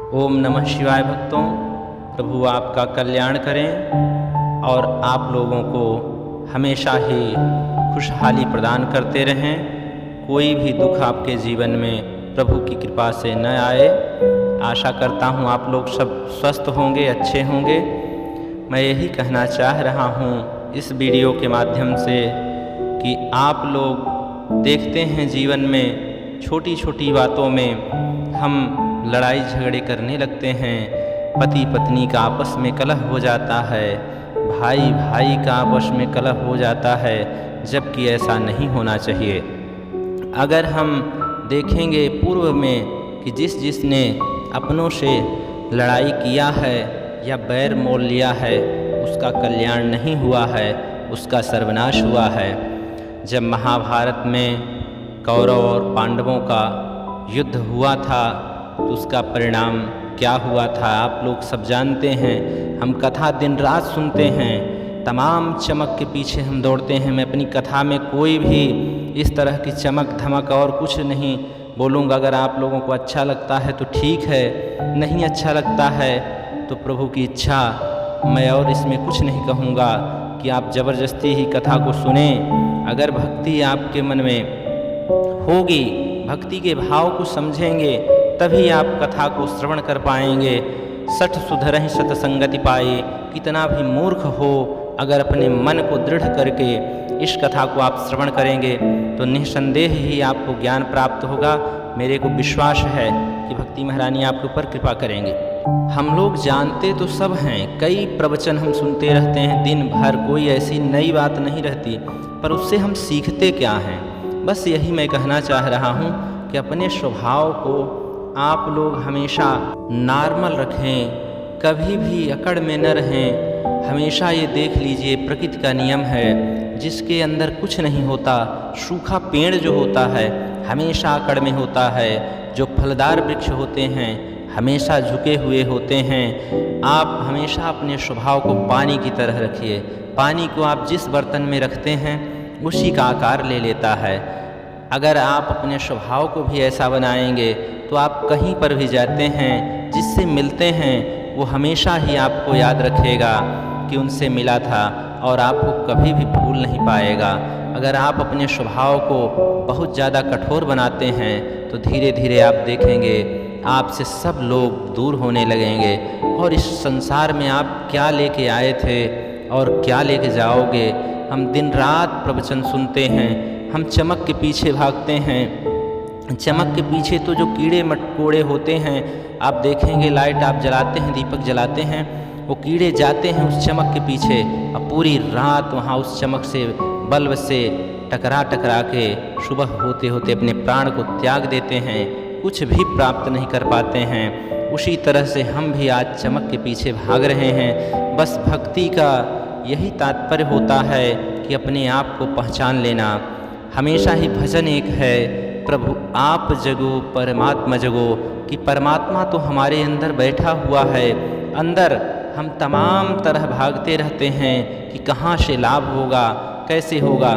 ओम नमः शिवाय भक्तों, प्रभु आपका कल्याण करें और आप लोगों को हमेशा ही खुशहाली प्रदान करते रहें। कोई भी दुख आपके जीवन में प्रभु की कृपा से न आए। आशा करता हूँ आप लोग सब स्वस्थ होंगे, अच्छे होंगे। मैं यही कहना चाह रहा हूँ इस वीडियो के माध्यम से कि आप लोग देखते हैं जीवन में छोटी छोटी बातों में हम लड़ाई झगड़े करने लगते हैं। पति पत्नी का आपस में कलह हो जाता है, भाई भाई का आपस में कलह हो जाता है, जबकि ऐसा नहीं होना चाहिए। अगर हम देखेंगे पूर्व में कि जिसने अपनों से लड़ाई किया है या बैर मोल लिया है, उसका कल्याण नहीं हुआ है, उसका सर्वनाश हुआ है। जब महाभारत में कौरव और पांडवों का युद्ध हुआ था तो उसका परिणाम क्या हुआ था आप लोग सब जानते हैं। हम कथा दिन रात सुनते हैं, तमाम चमक के पीछे हम दौड़ते हैं। मैं अपनी कथा में कोई भी इस तरह की चमक धमक और कुछ नहीं बोलूँगा। अगर आप लोगों को अच्छा लगता है तो ठीक है, नहीं अच्छा लगता है तो प्रभु की इच्छा। मैं और इसमें कुछ नहीं कहूँगा कि आप ज़बरदस्ती ही कथा को सुने। अगर भक्ति आपके मन में होगी, भक्ति के भाव को समझेंगे, तभी आप कथा को श्रवण कर पाएंगे। सठ सुधरहि सतसंगति पाए। कितना भी मूर्ख हो, अगर अपने मन को दृढ़ करके इस कथा को आप श्रवण करेंगे तो निःसंदेह ही आपको ज्ञान प्राप्त होगा। मेरे को विश्वास है कि भक्ति महारानी आपके ऊपर कृपा करेंगे। हम लोग जानते तो सब हैं, कई प्रवचन हम सुनते रहते हैं दिन भर, कोई ऐसी नई बात नहीं रहती, पर उससे हम सीखते क्या हैं। बस यही मैं कहना चाह रहा हूँ कि अपने स्वभाव को आप लोग हमेशा नॉर्मल रखें, कभी भी अकड़ में न रहें। हमेशा ये देख लीजिए, प्रकृति का नियम है, जिसके अंदर कुछ नहीं होता। सूखा पेड़ जो होता है हमेशा अकड़ में होता है, जो फलदार वृक्ष होते हैं हमेशा झुके हुए होते हैं। आप हमेशा अपने स्वभाव को पानी की तरह रखिए। पानी को आप जिस बर्तन में रखते हैं उसी का आकार ले लेता है। अगर आप अपने स्वभाव को भी ऐसा बनाएंगे तो आप कहीं पर भी जाते हैं, जिससे मिलते हैं वो हमेशा ही आपको याद रखेगा कि उनसे मिला था, और आपको कभी भी भूल नहीं पाएगा। अगर आप अपने स्वभाव को बहुत ज़्यादा कठोर बनाते हैं तो धीरे धीरे आप देखेंगे आपसे सब लोग दूर होने लगेंगे, और इस संसार में आप क्या लेके आए थे और क्या लेके जाओगे। हम दिन रात प्रवचन सुनते हैं, हम चमक के पीछे भागते हैं। चमक के पीछे तो जो कीड़े मकोड़े होते हैं, आप देखेंगे लाइट आप जलाते हैं, दीपक जलाते हैं, वो कीड़े जाते हैं उस चमक के पीछे और पूरी रात वहाँ उस चमक से, बल्ब से टकरा के सुबह होते होते अपने प्राण को त्याग देते हैं, कुछ भी प्राप्त नहीं कर पाते हैं। उसी तरह से हम भी आज चमक के पीछे भाग रहे हैं। बस भक्ति का यही तात्पर्य होता है कि अपने आप को पहचान लेना। हमेशा ही भजन एक है, प्रभु आप जगो परमात्मा जगो, कि परमात्मा तो हमारे अंदर बैठा हुआ है। अंदर हम तमाम तरह भागते रहते हैं कि कहाँ से लाभ होगा, कैसे होगा।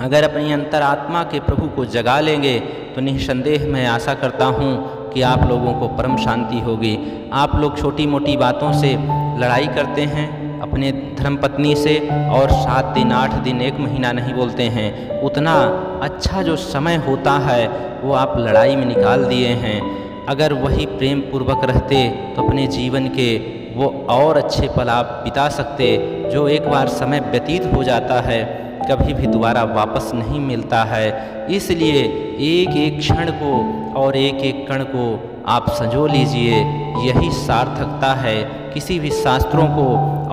अगर अपनी अंतरात्मा के प्रभु को जगा लेंगे तो निःसंदेह मैं आशा करता हूँ कि आप लोगों को परम शांति होगी। आप लोग छोटी मोटी बातों से लड़ाई करते हैं अपने धर्मपत्नी से, और 7 दिन 8 दिन 1 महीना नहीं बोलते हैं। उतना अच्छा जो समय होता है वो आप लड़ाई में निकाल दिए हैं। अगर वही प्रेम पूर्वक रहते तो अपने जीवन के वो और अच्छे पल आप बिता सकते। जो एक बार समय व्यतीत हो जाता है कभी भी दोबारा वापस नहीं मिलता है। इसलिए एक एक क्षण को और एक एक कण को आप संजो लीजिए। यही सार्थकता है किसी भी शास्त्रों को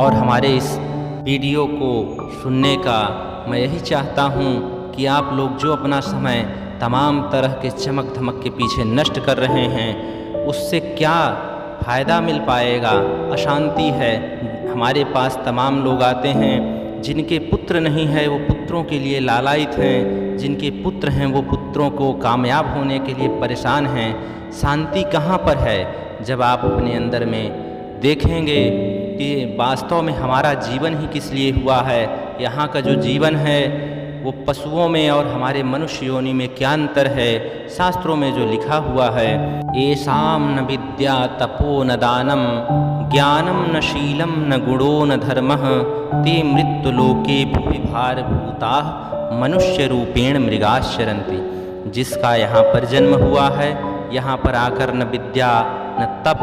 और हमारे इस वीडियो को सुनने का। मैं यही चाहता हूँ कि आप लोग जो अपना समय तमाम तरह के चमक धमक के पीछे नष्ट कर रहे हैं, उससे क्या फ़ायदा मिल पाएगा। अशांति है। हमारे पास तमाम लोग आते हैं जिनके पुत्र नहीं है, वो पुत्रों के लिए लालायित हैं। जिनके पुत्र हैं वो पुत्रों को कामयाब होने के लिए परेशान हैं। शांति कहाँ पर है? जब आप अपने अंदर में देखेंगे कि वास्तव में हमारा जीवन ही किस लिए हुआ है। यहाँ का जो जीवन है वो पशुओं में और हमारे मनुष्य योनि में क्या अंतर है। शास्त्रों में जो लिखा हुआ है, येषां न विद्या तपो न दानम ज्ञानम न शीलम न गुणो न धर्मः ते मृत्युलोके भुवि भारभूताः मनुष्य रूपेण मृगाश्चरन्ति। जिसका यहाँ पर जन्म हुआ है, यहाँ पर आकर न विद्या न तप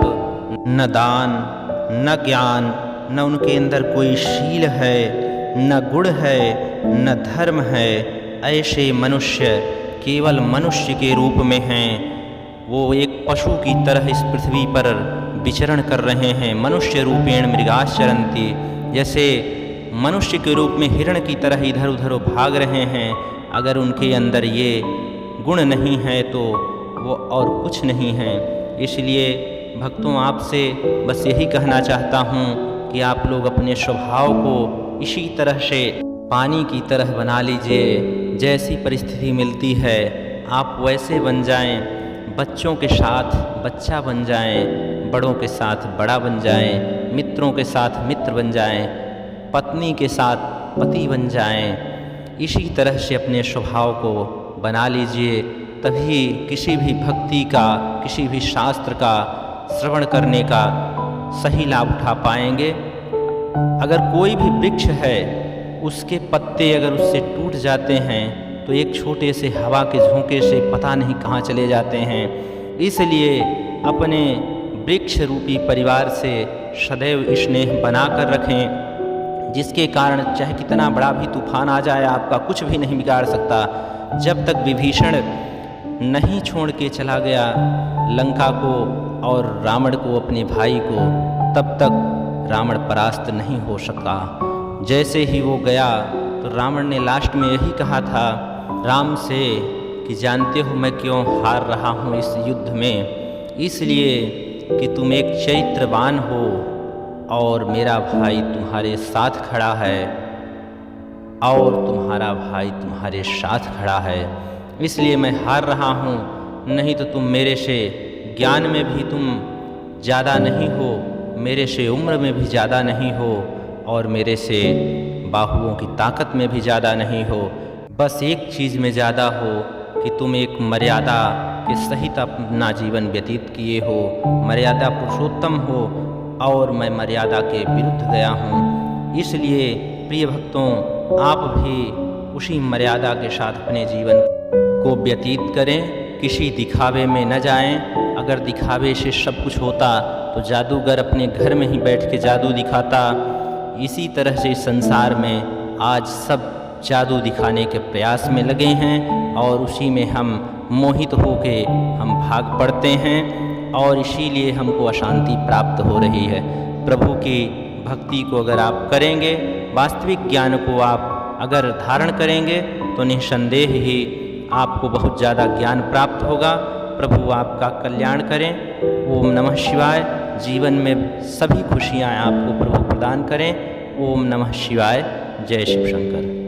न दान न ज्ञान, न उनके अंदर कोई शील है, न गुण है, न धर्म है। ऐसे मनुष्य केवल मनुष्य के रूप में हैं। वो एक पशु की तरह इस पृथ्वी पर विचरण कर रहे हैं। मनुष्य रूपेण मृगाश्चरन्ति, जैसे मनुष्य के रूप में हिरण की तरह इधर उधर भाग रहे हैं। अगर उनके अंदर ये गुण नहीं है तो वो और कुछ नहीं है। इसलिए भक्तों, आपसे बस यही कहना चाहता हूँ कि आप लोग अपने स्वभाव को इसी तरह से पानी की तरह बना लीजिए। जैसी परिस्थिति मिलती है आप वैसे बन जाएं। बच्चों के साथ बच्चा बन जाएं, बड़ों के साथ बड़ा बन जाएं, मित्रों के साथ मित्र बन जाएं, पत्नी के साथ पति बन जाएं। इसी तरह से अपने स्वभाव को बना लीजिए, तभी किसी भी भक्ति का, किसी भी शास्त्र का श्रवण करने का सही लाभ उठा पाएंगे। अगर कोई भी वृक्ष है, उसके पत्ते अगर उससे टूट जाते हैं तो एक छोटे से हवा के झोंके से पता नहीं कहाँ चले जाते हैं। इसलिए अपने वृक्ष रूपी परिवार से सदैव स्नेह बना कर रखें, जिसके कारण चाहे कितना बड़ा भी तूफान आ जाए आपका कुछ भी नहीं बिगाड़ सकता। जब तक विभीषण नहीं छोड़ के चला गया लंका को और रावण को, अपने भाई को, तब तक रावण परास्त नहीं हो सका। जैसे ही वो गया तो रावण ने लास्ट में यही कहा था राम से कि जानते हो मैं क्यों हार रहा हूँ इस युद्ध में, इसलिए कि तुम एक चरित्रवान हो और मेरा भाई तुम्हारे साथ खड़ा है और तुम्हारा भाई तुम्हारे साथ खड़ा है, इसलिए मैं हार रहा हूँ। नहीं तो तुम मेरे से ज्ञान में भी तुम ज़्यादा नहीं हो, मेरे से उम्र में भी ज़्यादा नहीं हो और मेरे से बाहुओं की ताकत में भी ज़्यादा नहीं हो। बस एक चीज़ में ज़्यादा हो कि तुम एक मर्यादा के सहित अपना जीवन व्यतीत किए हो, मर्यादा पुरुषोत्तम हो और मैं मर्यादा के विरुद्ध गया हूँ। इसलिए प्रिय भक्तों, आप भी उसी मर्यादा के साथ अपने जीवन को व्यतीत करें, किसी दिखावे में न जाएं। अगर दिखावे से सब कुछ होता तो जादूगर अपने घर में ही बैठ के जादू दिखाता। इसी तरह से इस संसार में आज सब जादू दिखाने के प्रयास में लगे हैं और उसी में हम मोहित होके हम भाग पड़ते हैं और इसीलिए हमको अशांति प्राप्त हो रही है। प्रभु की भक्ति को अगर आप करेंगे, वास्तविक ज्ञान को आप अगर धारण करेंगे तो निस्संदेह ही आपको बहुत ज़्यादा ज्ञान प्राप्त होगा। प्रभु आपका कल्याण करें। ओम नमः शिवाय। जीवन में सभी खुशियाँ आपको प्रभु प्रदान करें। ओम नमः शिवाय। जय शिव शंकर।